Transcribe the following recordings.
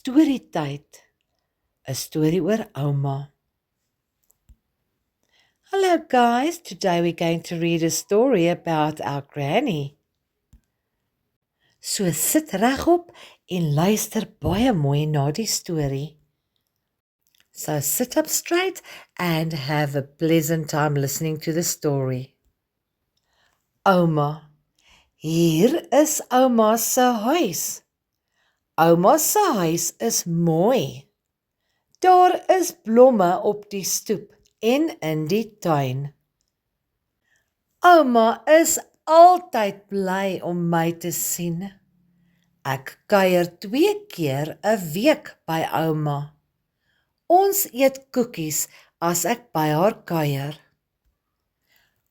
Storietyd, 'n storie oor ouma. Hello guys, today we're going to read a story about our granny. So sit regop en luister baie mooi na die storie. So sit up straight and have a pleasant time listening to the story. Ouma. Hier is ouma se huis. Ouma se huis is mooi. Daar is blomme op die stoep en in die tuin. Ouma is altyd bly om my te sien. Ek kuier 2 keer 'n week by ouma. Ons eet koekies as ek by haar kuier.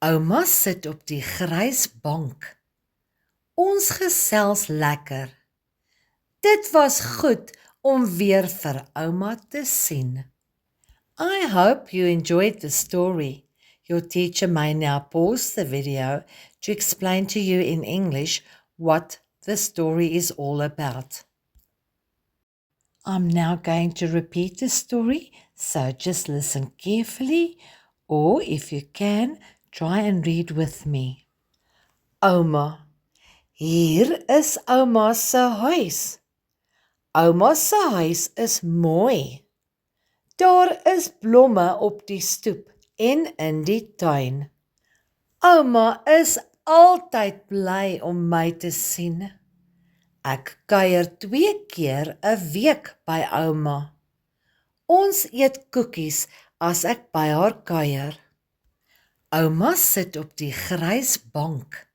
Ouma sit op die grys bank. Ons gesels lekker. Dit was goed om weer vir ouma te sien. I hope you enjoyed the story. Your teacher may now pause the video to explain to you in English what the story is all about. I'm now going to repeat the story, so just listen carefully, or if you can, try and read with me. Ouma. Hier is ouma se huis. Ouma se huis is mooi. Daar is blomme op die stoep en in die tuin. Ouma is altyd bly om my te sien. Ek kuier 2 keer 'n week by ouma. Ons eet koekies as ek by haar kuier. Ouma sit op die grys bank.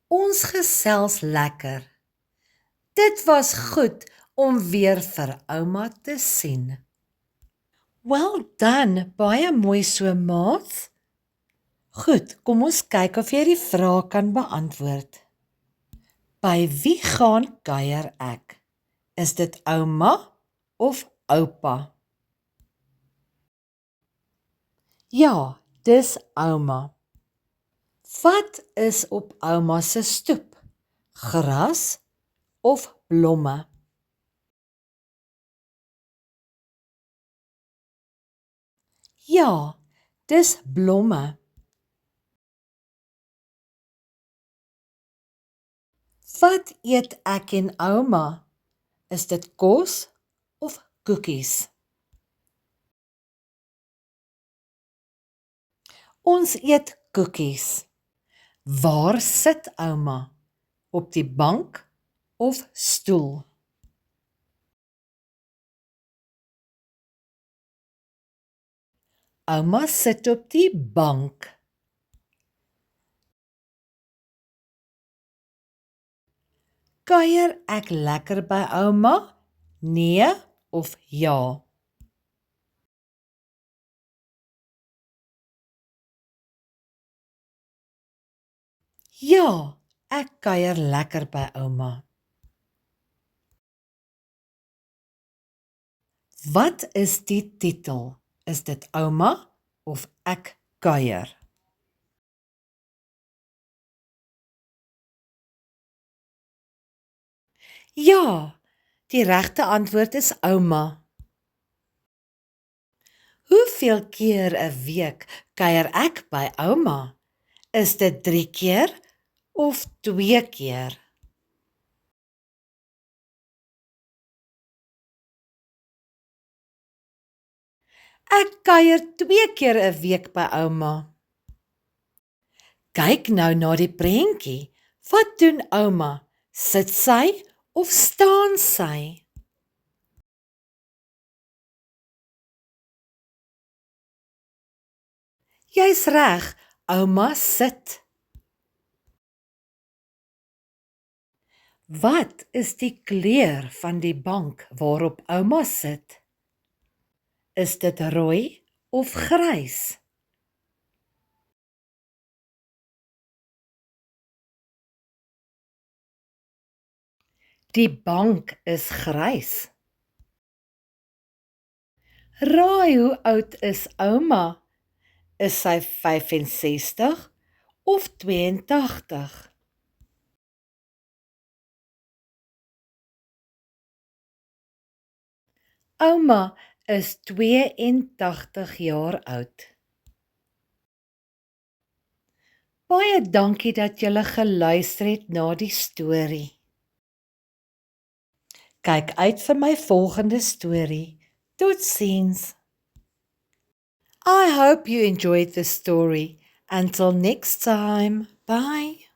Ons gesels lekker. Dit was goed om weer vir ouma te sien. Well done, baie mooi so maat. Goed, kom ons kyk of jy die vraag kan beantwoord. By wie gaan kuier ek? Is dit ouma of oupa? Ja, dis ouma. Wat is op ouma se stoep? Gras of blomme? Ja, dis blomme. Wat eet ek en ouma? Is dit kos of koekies? Ons eet koekies. Waar sit ouma? Op die bank of stoel? Ouma sit op die bank. Kuier ek lekker by ouma? Nee of ja? Ja, ek kuier lekker by ouma. Wat is die titel? Is dit ouma of ek kuier? Ja, die regte antwoord is ouma. Hoeveel keer 'n week kuier ek by ouma? Is dit 3 keer of 2 keer? Ek kuier 2 keer 'n week by ouma. Kyk nou na die prentjie. Wat doen ouma? Sit sy of staan sy? Jy's reg, ouma sit. Wat is die kleur van die bank waarop ouma sit? Is dit rooi of grys? Die bank is grys. Raai hoe oud is ouma? Is sy 65 of 82? Ouma is 82 jaar oud. Baie dankie dat julle geluister het na die storie. Kyk uit vir my volgende storie. Totsiens. I hope you enjoyed the story. Until next time, bye.